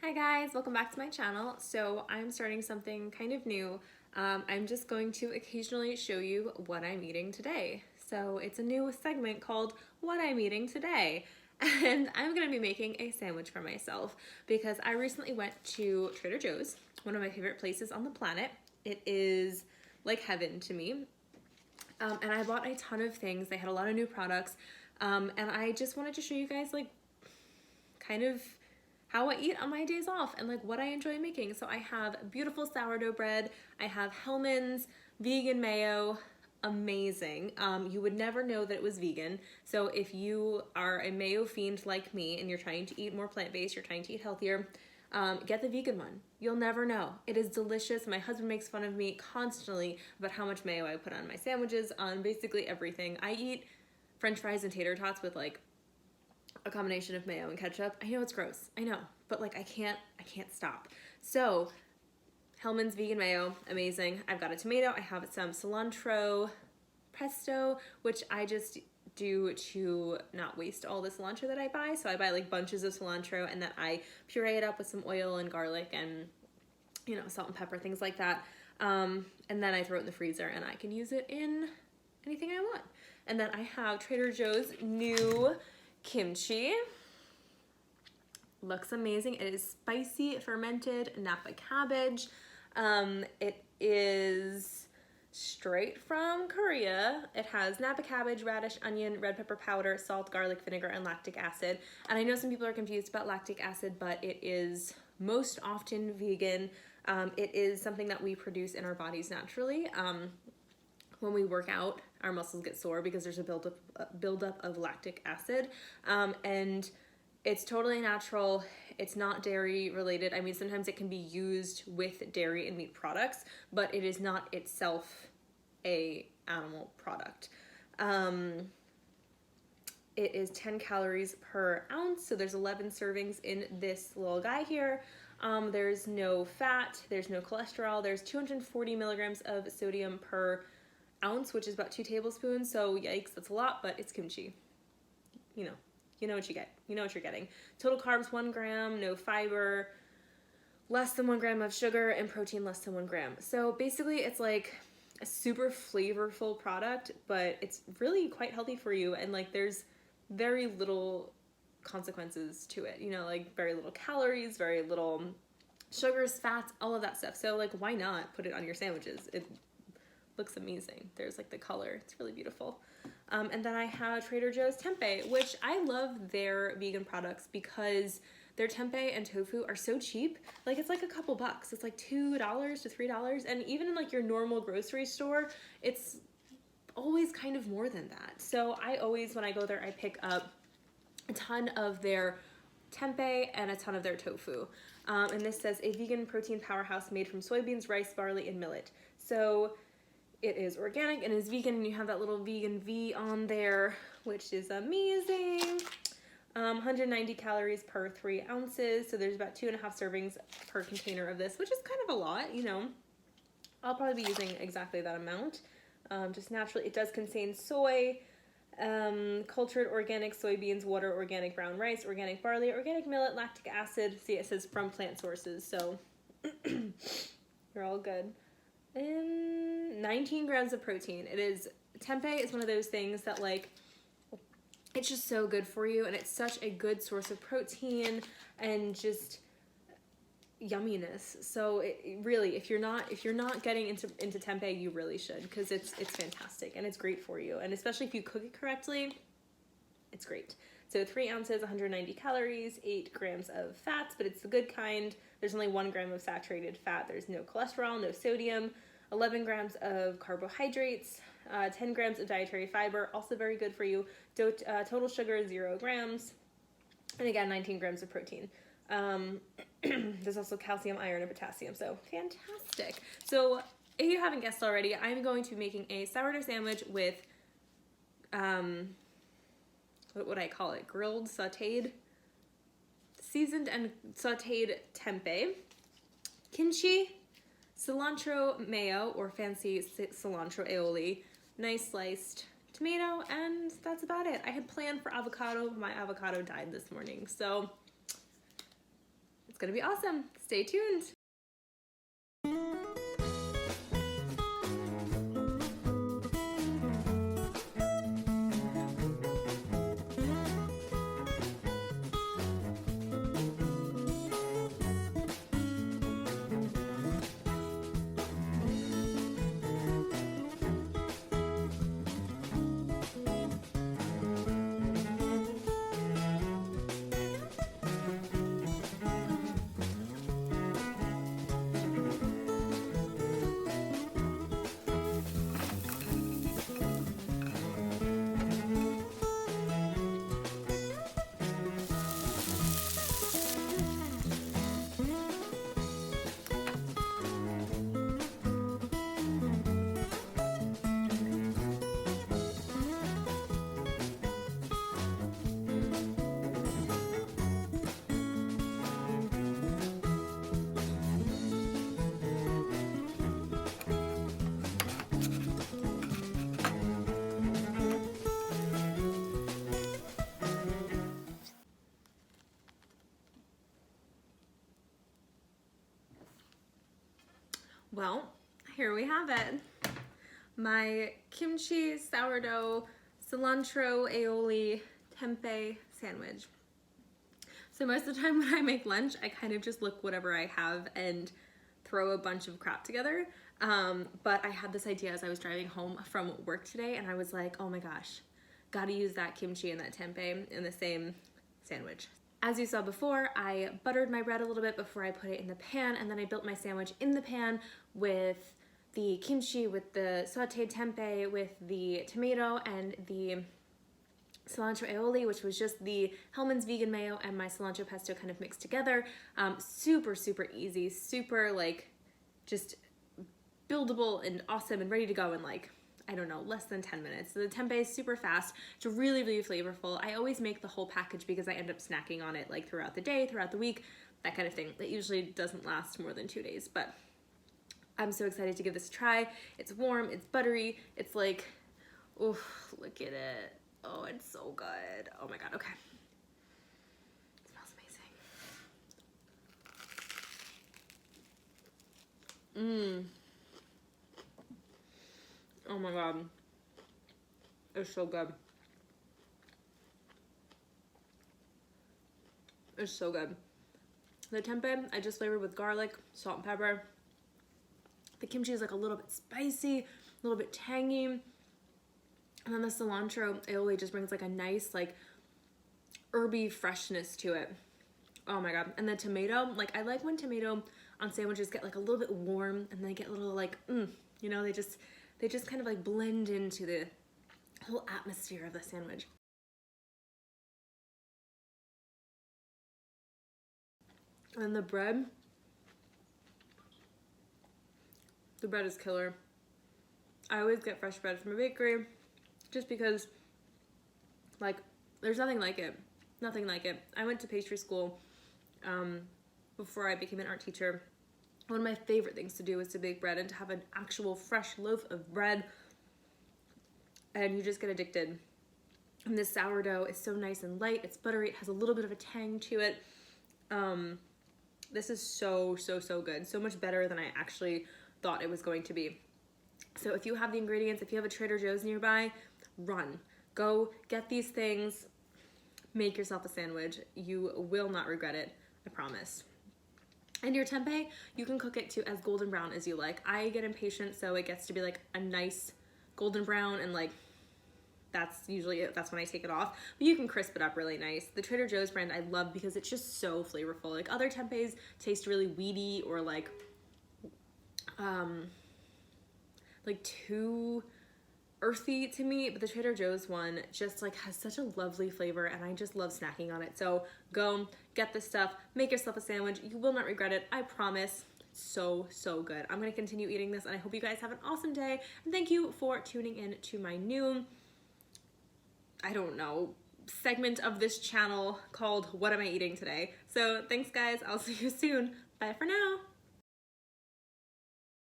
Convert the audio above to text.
Hi guys, welcome back to my channel. So I'm starting something kind of new. I'm just going to occasionally show you what I'm eating today. So it's a new segment called What I'm Eating Today. And I'm gonna be making a sandwich for myself because I recently went to Trader Joe's, one of my favorite places on the planet. It is like heaven to me. And I bought a ton of things. They had a lot of new products. And I just wanted to show you guys like kind of how I eat on my days off and like what I enjoy making. So I have beautiful sourdough bread. I have Hellmann's vegan mayo, amazing. You would never know that it was vegan. So if you are a mayo fiend like me and you're trying to eat more plant-based, you're trying to eat healthier, get the vegan one. You'll never know. It is delicious. My husband makes fun of me constantly about how much mayo I put on my sandwiches, on basically everything. I eat French fries and tater tots with like a combination of mayo and ketchup. I know it's gross, I know, but like I can't stop. So Hellmann's vegan mayo, amazing. I've got a tomato, I have some cilantro pesto, which I just do to not waste all the cilantro that I buy. So I buy like bunches of cilantro and then I puree it up with some oil and garlic and, you know, salt and pepper, things like that. And then I throw it in the freezer and I can use it in anything I want. And then I have Trader Joe's new kimchi. Looks amazing. It is spicy fermented Napa cabbage. It is straight from Korea. It has Napa cabbage, radish, onion, red pepper powder, salt, garlic, vinegar, and lactic acid. And I know some people are confused about lactic acid, but it is most often vegan. It is something that we produce in our bodies naturally. When we work out, our muscles get sore because there's a buildup of lactic acid, and it's totally natural. It's not dairy related. I mean, sometimes it can be used with dairy and meat products, but it is not itself a animal product. It is 10 calories per ounce, so there's 11 servings in this little guy here. There's no fat, there's no cholesterol, there's 240 milligrams of sodium per ounce, which is about 2 tablespoons. So yikes, that's a lot, but it's kimchi. You know what you get. You know what you're getting. Total carbs 1 gram, no fiber, less than 1 gram of sugar, and protein less than 1 gram. So basically it's like a super flavorful product, but it's really quite healthy for you, and like there's very little consequences to it. You know, like very little calories, very little sugars, fats, all of that stuff. So like why not put it on your sandwiches? It looks amazing. There's like the color, it's really beautiful. And then I have Trader Joe's tempeh, which I love their vegan products because their tempeh and tofu are so cheap. Like it's like a couple bucks. It's like $2 to $3. And even in like your normal grocery store, it's always kind of more than that. So I always, when I go there, I pick up a ton of their tempeh and a ton of their tofu. And this says a vegan protein powerhouse made from soybeans, rice, barley, and millet. So it is organic and is vegan, and you have that little vegan V on there, which is amazing. 190 calories per 3 ounces, so there's about 2.5 servings per container of this, which is kind of a lot, you know. I'll probably be using exactly that amount. Just naturally, it does contain soy, cultured organic soybeans, water, organic brown rice, organic barley, organic millet, lactic acid. See, it says from plant sources, so you're all good. And 19 grams of protein. It is, tempeh is one of those things that like, it's just so good for you, and it's such a good source of protein and just yumminess. So it really, if you're not getting into tempeh, you really should, because it's fantastic and it's great for you, and especially if you cook it correctly, it's great. So 3 ounces, 190 calories, 8 grams of fats, but it's the good kind. There's only 1 gram of saturated fat. There's no cholesterol, no sodium, 11 grams of carbohydrates, 10 grams of dietary fiber, also very good for you. Total sugar, 0 grams. And again, 19 grams of protein. There's also calcium, iron, and potassium, so fantastic. So if you haven't guessed already, I'm going to be making a sourdough sandwich with, what would I call it? Grilled, sauteed, seasoned and sauteed tempeh, kimchi, cilantro mayo, or fancy cilantro aioli, nice sliced tomato, and that's about it. I had planned for avocado, but my avocado died this morning, so It's gonna be awesome. Stay tuned. Well, here we have it. My kimchi, sourdough, cilantro, aioli, tempeh sandwich. So most of the time when I make lunch, I kind of just look whatever I have and throw a bunch of crap together. But I had this idea as I was driving home from work today, and I was like, oh my gosh, gotta use that kimchi and that tempeh in the same sandwich. As you saw before, I buttered my bread a little bit before I put it in the pan, and then I built my sandwich in the pan with the kimchi, with the sauteed tempeh, with the tomato, and the cilantro aioli, which was just the Hellmann's vegan mayo and my cilantro pesto kind of mixed together. Super, super easy, super like just buildable and awesome and ready to go in like, I don't know, less than 10 minutes. So the tempeh is super fast. It's really, really flavorful. I always make the whole package because I end up snacking on it like throughout the day, throughout the week, that kind of thing. It usually doesn't last more than 2 days, but I'm so excited to give this a try. It's warm, it's buttery, it's like, oh, look at it. Oh, it's so good. Oh my God, okay. It smells amazing. Oh my God. It's so good. It's so good. The tempeh, I just flavored with garlic, salt and pepper. The kimchi is like a little bit spicy, a little bit tangy. And then the cilantro aioli just brings like a nice like herby freshness to it. Oh my God. And the tomato, like I like when tomato on sandwiches get like a little bit warm and they get a little like, you know, they just kind of like blend into the whole atmosphere of the sandwich. And the bread is killer. I always get fresh bread from a bakery just because like there's nothing like it. Nothing like it. I went to pastry school before I became an art teacher. One of my favorite things to do is to bake bread and to have an actual fresh loaf of bread, and you just get addicted. And this sourdough is so nice and light. It's buttery. It has a little bit of a tang to it. This is so, so, so good. So much better than I actually thought it was going to be. So if you have the ingredients, if you have a Trader Joe's nearby, run. Go get these things. Make yourself a sandwich. You will not regret it. I promise. And your tempeh, you can cook it to as golden brown as you like. I get impatient, so it gets to be like a nice golden brown, and like that's usually it. That's when I take it off. But you can crisp it up really nice. The Trader Joe's brand I love because it's just so flavorful. Like other tempehs taste really weedy or like too earthy to me, but the Trader Joe's one just like has such a lovely flavor, and I just love snacking on it. So go get this stuff, make yourself a sandwich. You will not regret it, I promise. So, so good. I'm gonna continue eating this, and I hope you guys have an awesome day. And thank you for tuning in to my new, I don't know, segment of this channel called What Am I Eating Today? So thanks guys, I'll see you soon. Bye for now.